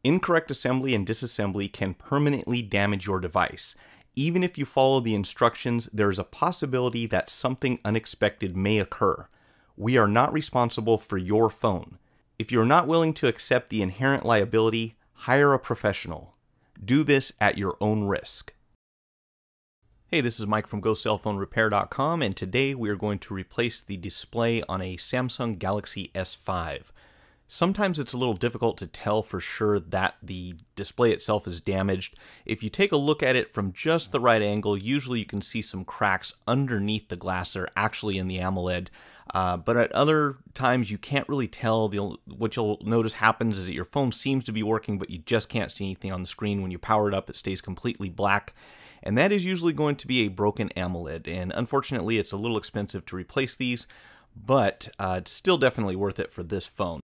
Incorrect assembly and disassembly can permanently damage your device. Even if you follow the instructions, there is a possibility that something unexpected may occur. We are not responsible for your phone. If you're not willing to accept the inherent liability, hire a professional. Do this at your own risk. Hey, this is Mike from GoCellPhoneRepair.com, and today we are going to replace the display on a Samsung Galaxy S5. Sometimes it's a little difficult to tell for sure that the display itself is damaged. If you take a look at it from just the right angle, usually you can see some cracks underneath the glass that are actually in the AMOLED. But at other times you can't really tell. What you'll notice happens is that your phone seems to be working, but you just can't see anything on the screen. When you power it up, it stays completely black. And that is usually going to be a broken AMOLED. And unfortunately, it's a little expensive to replace these, but it's still definitely worth it for this phone.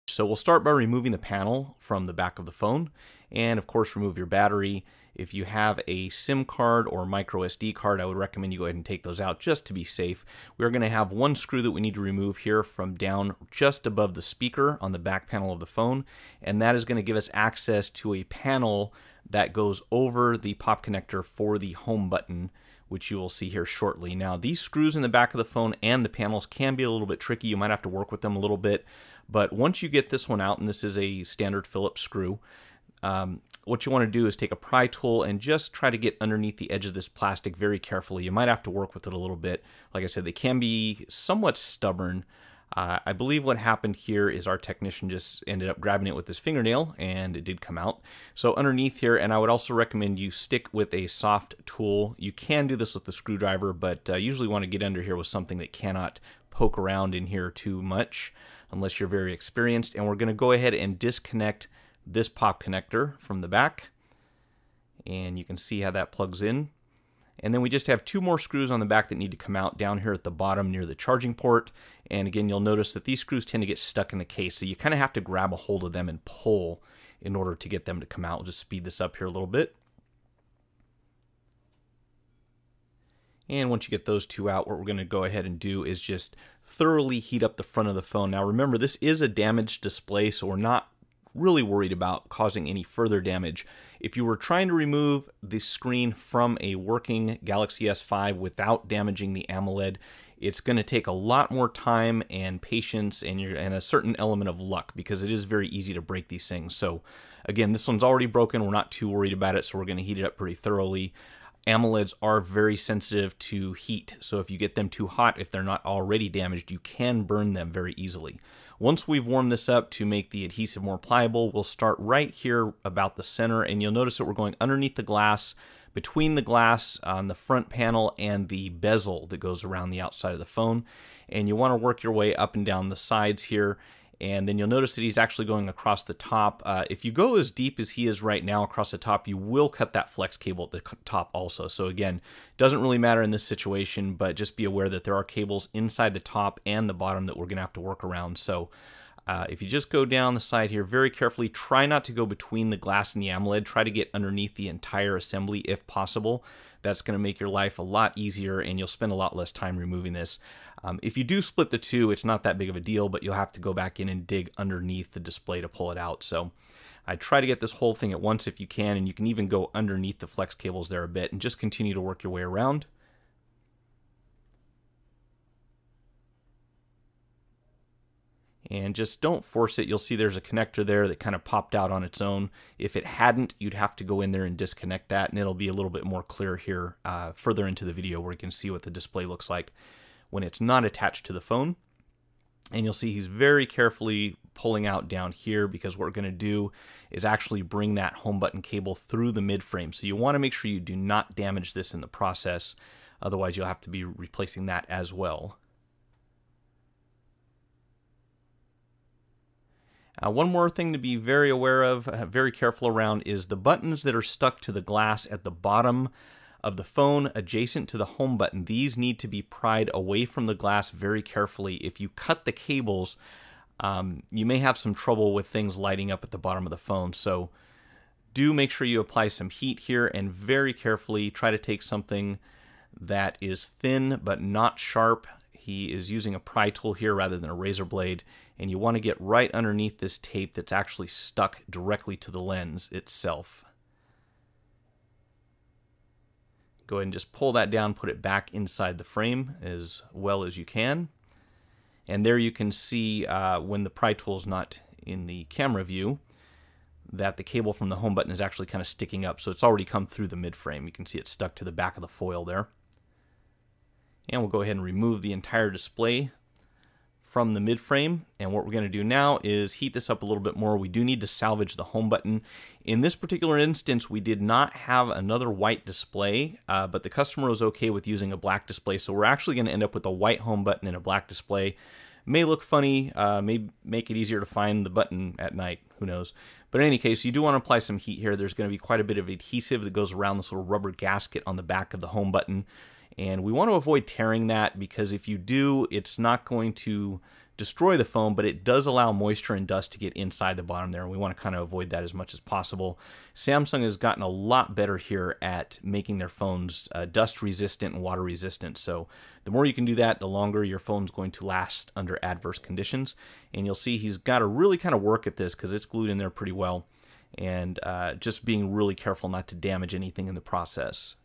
So we'll start by removing the panel from the back of the phone, and of course remove your battery. If you have a SIM card or micro SD card, I would recommend you go ahead and take those out just to be safe. We're going to have one screw that we need to remove here from down just above the speaker on the back panel of the phone, and that is going to give us access to a panel that goes over the pop connector for the home button, which you will see here shortly. Now, these screws in the back of the phone and the panels can be a little bit tricky. You might have to work with them a little bit. But once you get this one out, and this is a standard Phillips screw, what you want to do is take a pry tool and just try to get underneath the edge of this plastic very carefully. You might have to work with it a little bit. Like I said, they can be somewhat stubborn. I believe what happened here is our technician just ended up grabbing it with his fingernail, and it did come out. So underneath here, and I would also recommend you stick with a soft tool. You can do this with the screwdriver, but usually want to get under here with something that cannot poke around in here too much, unless you're very experienced. And we're going to go ahead and disconnect this pop connector from the back, and you can see how that plugs in. And then we just have two more screws on the back that need to come out down here at the bottom near the charging port. And again, you'll notice that these screws tend to get stuck in the case, so you kind of have to grab a hold of them and pull in order to get them to come out. We'll just speed this up here a little bit. And once you get those two out, what we're going to go ahead and do is just thoroughly heat up the front of the phone. Now remember, this is a damaged display, so we're not really worried about causing any further damage. If you were trying to remove the screen from a working Galaxy S5 without damaging the AMOLED, it's going to take a lot more time and patience and a certain element of luck, because it is very easy to break these things. So again, this one's already broken. We're not too worried about it, so we're going to heat it up pretty thoroughly. AMOLEDs are very sensitive to heat, so if you get them too hot, if they're not already damaged, you can burn them very easily. Once we've warmed this up to make the adhesive more pliable, we'll start right here about the center, and you'll notice that we're going underneath the glass, between the glass on the front panel and the bezel that goes around the outside of the phone. And you want to work your way up and down the sides here. And then you'll notice that he's actually going across the top. If you go as deep as he is right now across the top, you will cut that flex cable at the top also. So again, it doesn't really matter in this situation, but just be aware that there are cables inside the top and the bottom that we're going to have to work around. So if you just go down the side here very carefully, try not to go between the glass and the AMOLED. Try to get underneath the entire assembly if possible. That's going to make your life a lot easier, and you'll spend a lot less time removing this. If you do split the two, it's not that big of a deal, but you'll have to go back in and dig underneath the display to pull it out. So I try to get this whole thing at once if you can, and you can even go underneath the flex cables there a bit and just continue to work your way around. And just don't force it. You'll see there's a connector there that kind of popped out on its own. If it hadn't, you'd have to go in there and disconnect that, and it'll be a little bit more clear here further into the video where you can see what the display looks like when it's not attached to the phone. And you'll see he's very carefully pulling out down here, because what we're going to do is actually bring that home button cable through the mid frame. So you want to make sure you do not damage this in the process. Otherwise, you'll have to be replacing that as well. One more thing to be very aware of, very careful around, is the buttons that are stuck to the glass at the bottom of the phone adjacent to the home button. These need to be pried away from the glass very carefully. If you cut the cables, you may have some trouble with things lighting up at the bottom of the phone. So do make sure you apply some heat here, and very carefully try to take something that is thin but not sharp. He is using a pry tool here rather than a razor blade, and you want to get right underneath this tape that's actually stuck directly to the lens itself. Go ahead and just pull that down, put it back inside the frame as well as you can. And there you can see when the pry tool is not in the camera view that the cable from the home button is actually kind of sticking up. So it's already come through the mid frame. You can see it's stuck to the back of the foil there. And we'll go ahead and remove the entire display from the mid frame. And what we're going to do now is heat this up a little bit more. We do need to salvage the home button. In this particular instance, we did not have another white display, but the customer was okay with using a black display. So we're actually going to end up with a white home button and a black display. May look funny, may make it easier to find the button at night, who knows. But in any case, you do want to apply some heat here. There's going to be quite a bit of adhesive that goes around this little rubber gasket on the back of the home button. And we want to avoid tearing that, because if you do, it's not going to destroy the phone, but it does allow moisture and dust to get inside the bottom there, and we want to kind of avoid that as much as possible. Samsung has gotten a lot better here at making their phones dust resistant and water resistant, so the more you can do that, the longer your phone's going to last under adverse conditions. And you'll see he's got to really kind of work at this because it's glued in there pretty well, and just being really careful not to damage anything in the process.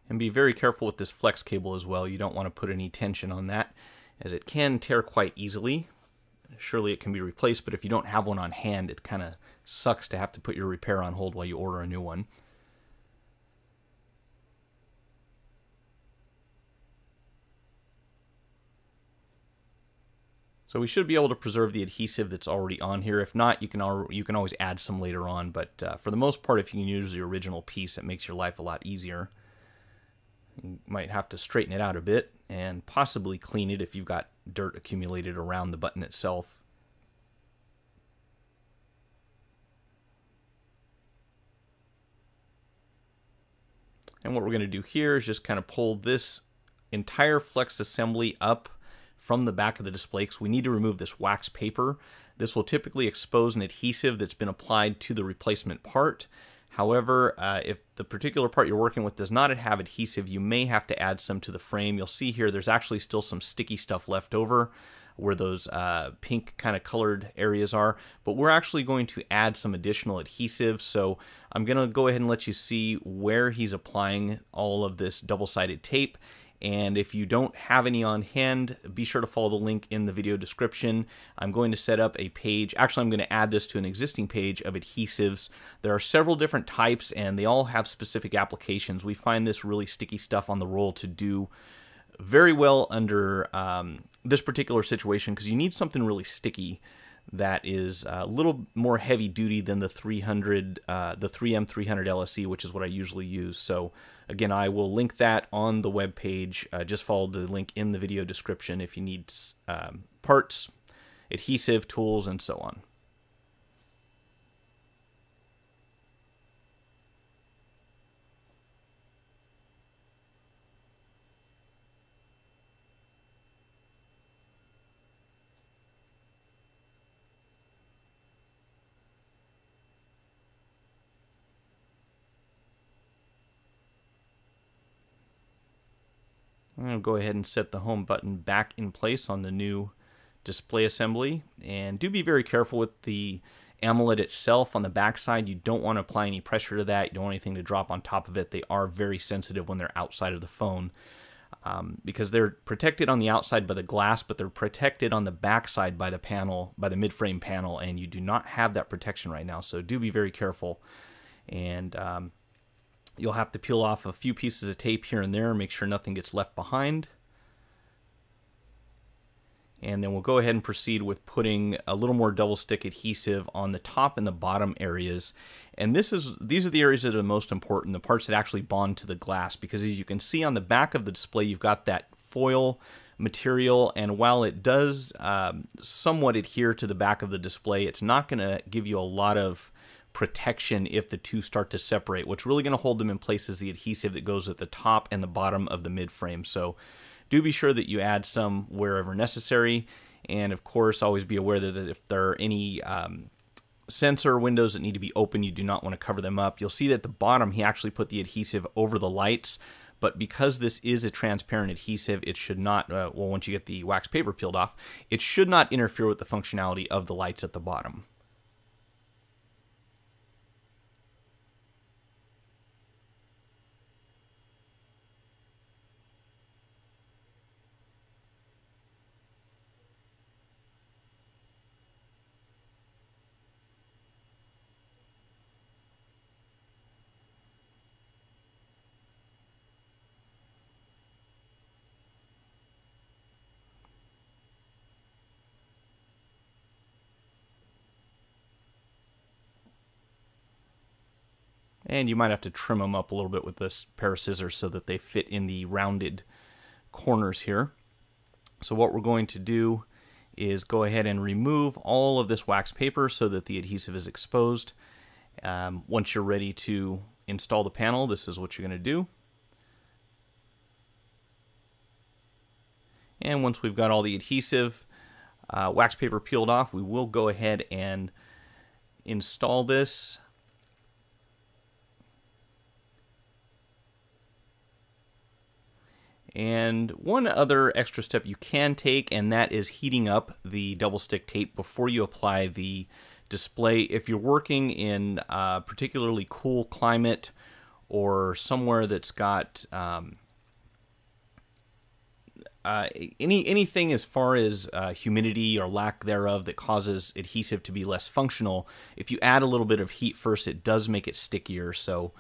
And be very careful with this flex cable as well. You don't want to put any tension on that, as it can tear quite easily. Surely it can be replaced, but if you don't have one on hand, it kind of sucks to have to put your repair on hold while you order a new one. So we should be able to preserve the adhesive that's already on here. If not, you can always add some later on, but for the most part, if you can use the original piece, it makes your life a lot easier. You might have to straighten it out a bit and possibly clean it if you've got dirt accumulated around the button itself. And what we're going to do here is just kind of pull this entire flex assembly up from the back of the display, because we need to remove this wax paper. This will typically expose an adhesive that's been applied to the replacement part. However, if the particular part you're working with does not have adhesive, you may have to add some to the frame. You'll see here there's actually still some sticky stuff left over where those pink kind of colored areas are, but we're actually going to add some additional adhesive. So I'm going to go ahead and let you see where he's applying all of this double-sided tape. And if you don't have any on hand, be sure to follow the link in the video description. I'm going to set up a page. Actually, I'm going to add this to an existing page of adhesives. There are several different types, and they all have specific applications. We find this really sticky stuff on the roll to do very well under this particular situation, because you need something really sticky that is a little more heavy duty than the 300, the 3M 300 LSE, which is what I usually use. So again, I will link that on the web page. Just follow the link in the video description if you need parts, adhesive, tools, and so on. I'm going to go ahead and set the home button back in place on the new display assembly. And do be very careful with the AMOLED itself on the back side. You don't want to apply any pressure to that. You don't want anything to drop on top of it. They are very sensitive when they're outside of the phone because they're protected on the outside by the glass, but they're protected on the back side by the panel, by the mid-frame panel, and you do not have that protection right now. So do be very careful. And you'll have to peel off a few pieces of tape here and there and make sure nothing gets left behind. And then we'll go ahead and proceed with putting a little more double stick adhesive on the top and the bottom areas. And these are the areas that are most important, the parts that actually bond to the glass, because as you can see on the back of the display, you've got that foil material, and while it does somewhat adhere to the back of the display, it's not going to give you a lot of protection if the two start to separate. What's really going to hold them in place is the adhesive that goes at the top and the bottom of the mid frame. So do be sure that you add some wherever necessary, and of course always be aware that if there are any sensor windows that need to be open, you do not want to cover them up. You'll see that at the bottom he actually put the adhesive over the lights, but because this is a transparent adhesive, it should not, well, once you get the wax paper peeled off, it should not interfere with the functionality of the lights at the bottom. And you might have to trim them up a little bit with this pair of scissors so that they fit in the rounded corners here. So what we're going to do is go ahead and remove all of this wax paper so that the adhesive is exposed. Once you're ready to install the panel, this is what you're going to do. And once we've got all the adhesive wax paper peeled off, we will go ahead and install this. And one other extra step you can take, and that is heating up the double stick tape before you apply the display. If you're working in a particularly cool climate or somewhere that's got anything as far as humidity or lack thereof that causes adhesive to be less functional, if you add a little bit of heat first, it does make it stickier. So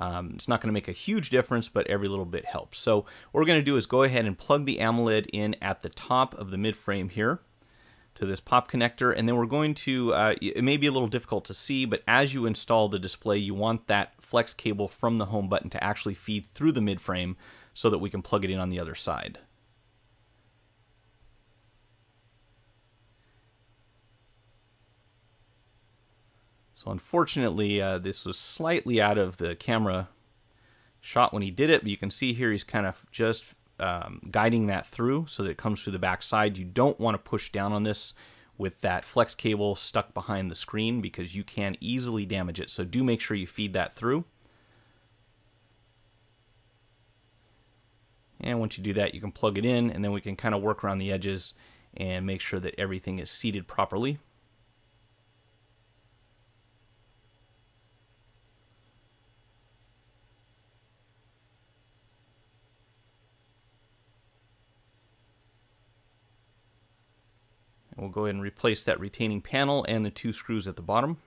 it's not going to make a huge difference, but every little bit helps. So what we're going to do is go ahead and plug the AMOLED in at the top of the mid frame here to this pop connector, and then we're going to, it may be a little difficult to see, but as you install the display, you want that flex cable from the home button to actually feed through the mid frame so that we can plug it in on the other side. So unfortunately, this was slightly out of the camera shot when he did it, but you can see here he's kind of just guiding that through so that it comes through the back side. You don't want to push down on this with that flex cable stuck behind the screen because you can easily damage it. So do make sure you feed that through. And once you do that, you can plug it in, and then we can kind of work around the edges and make sure that everything is seated properly. We'll go ahead and replace that retaining panel and the two screws at the bottom.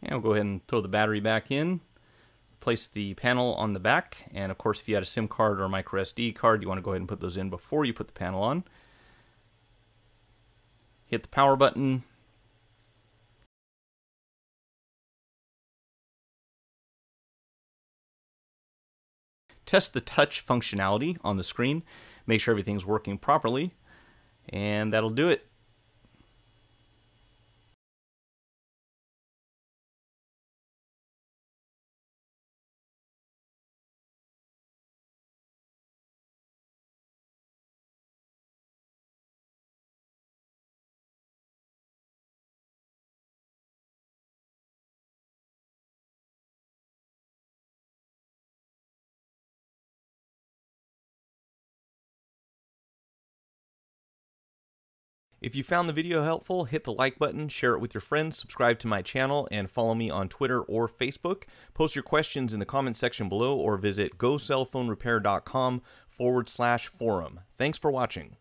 And we'll go ahead and throw the battery back in, place the panel on the back, and of course if you had a SIM card or a micro SD card, you want to go ahead and put those in before you put the panel on. Hit the power button. Test the touch functionality on the screen. Make sure everything's working properly, and that'll do it. If you found the video helpful, hit the like button, share it with your friends, subscribe to my channel, and follow me on Twitter or Facebook. Post your questions in the comment section below or visit gocellphonerepair.com/forum. Thanks for watching.